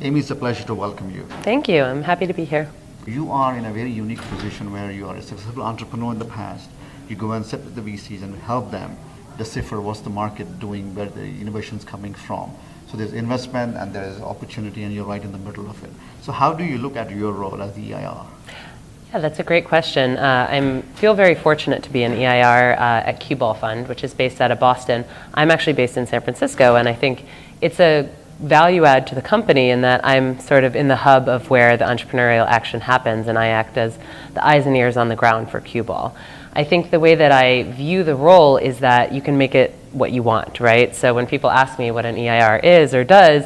Amy, it's a pleasure to welcome you. Thank you. I'm happy to be here. You are in a very unique position where you are a successful entrepreneur in the past. You go and sit with the VCs and help them decipher what's the market doing, where the innovation is coming from. So there's investment and there's opportunity, and you're right in the middle of it. So how do you look at your role as the EIR? Yeah, that's a great question. I feel very fortunate to be an EIR at Cue Ball Fund, which is based out of Boston. I'm actually based in San Francisco, and I think it's a value add to the company in that I'm sort of in the hub of where the entrepreneurial action happens, and I act as the eyes and ears on the ground for Cue Ball. I think the way that I view the role is that you can make it what you want, right? So when people ask me what an EIR is or does,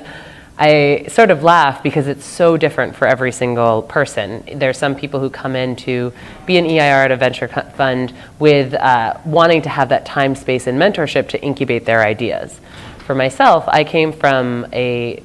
I sort of laugh because it's so different for every single person. There's some people who come in to be an EIR at a venture fund with wanting to have that time, space, and mentorship to incubate their ideas. For myself, I came from a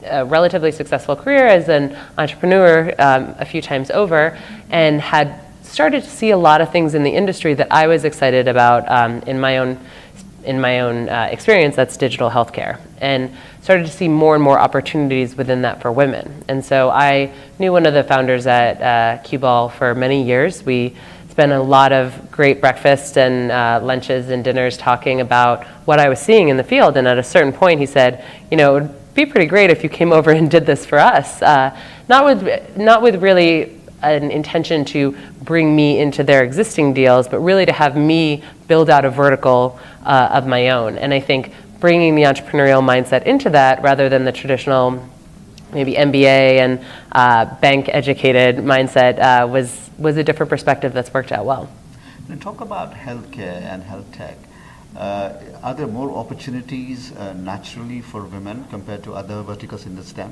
relatively successful career as an entrepreneur a few times over, and had started to see a lot of things in the industry that I was excited about in my own experience. That's digital healthcare, and started to see more and more opportunities within that for women. And so I knew one of the founders at Cue Ball for many years. We spent a lot of great breakfasts and lunches and dinners talking about what I was seeing in the field. And at a certain point, he said, "You know, it would be pretty great if you came over and did this for us." Not with really an intention to bring me into their existing deals, but really to have me build out a vertical of my own. And I think bringing the entrepreneurial mindset into that, rather than the traditional maybe MBA and bank-educated mindset, was a different perspective that's worked out well. When you talk about healthcare and health tech, are there more opportunities naturally for women compared to other verticals in the STEM?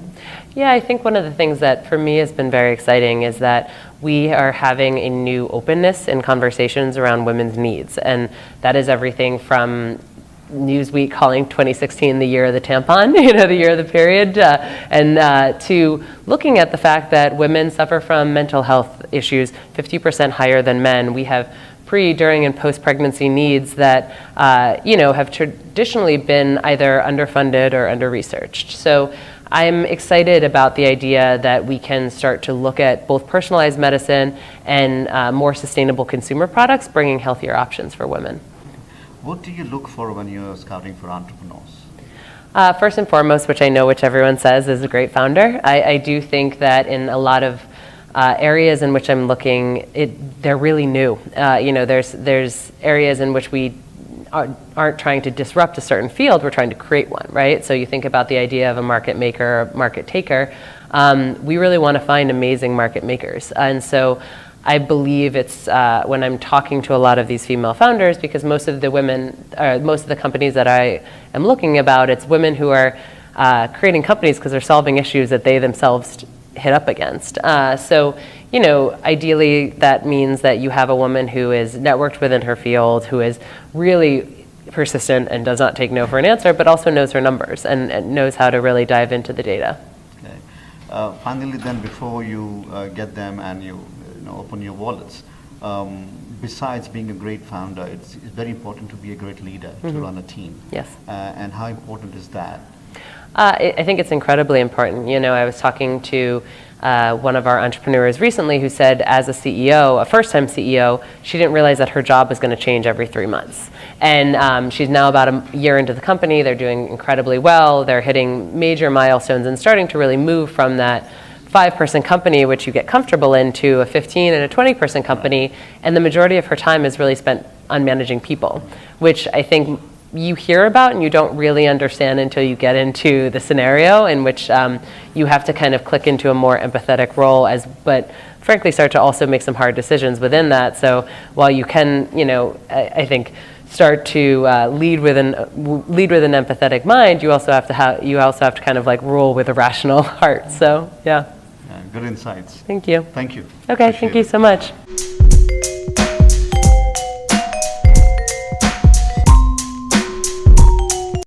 Yeah, I think one of the things that for me has been very exciting is that we are having a new openness in conversations around women's needs. And that is everything from Newsweek calling 2016 the year of the tampon, the year of the period, and to looking at the fact that women suffer from mental health issues 50% higher than men. We have pre, during, and post-pregnancy needs that have traditionally been either underfunded or under-researched. So I'm excited about the idea that we can start to look at both personalized medicine and more sustainable consumer products, bringing healthier options for women. What do you look for when you're scouting for entrepreneurs? First and foremost, which I know which everyone says is a great founder. I do think that in a lot of areas in which I'm looking, they're really new. There's areas in which we aren't trying to disrupt a certain field, we're trying to create one, right? So you think about the idea of a market maker, or market taker. We really want to find amazing market makers. And so I believe it's when I'm talking to a lot of these female founders, because most of the companies that I am looking about, it's women who are creating companies because they're solving issues that they themselves hit up against. So, ideally that means that you have a woman who is networked within her field, who is really persistent and does not take no for an answer, but also knows her numbers and knows how to really dive into the data. Okay. Finally then, before you get them and you open your wallets, besides being a great founder, it's very important to be a great leader, to run a team. Yes. And how important is that? I think it's incredibly important. I was talking to one of our entrepreneurs recently who said, as a CEO, a first-time CEO, she didn't realize that her job was going to change every 3 months. And she's now about a year into the company. They're doing incredibly well. They're hitting major milestones and starting to really move from that 5-person company, which you get comfortable in, to a 15 and a 20-person company. And the majority of her time is really spent on managing people, which I think you hear about and you don't really understand until you get into the scenario in which you have to kind of click into a more empathetic role, but frankly start to also make some hard decisions within that. So while you can, I think start to lead with an empathetic mind, you also have to kind of like rule with a rational heart. So yeah. Good insights. Thank you. Thank you. Okay, thank you so much.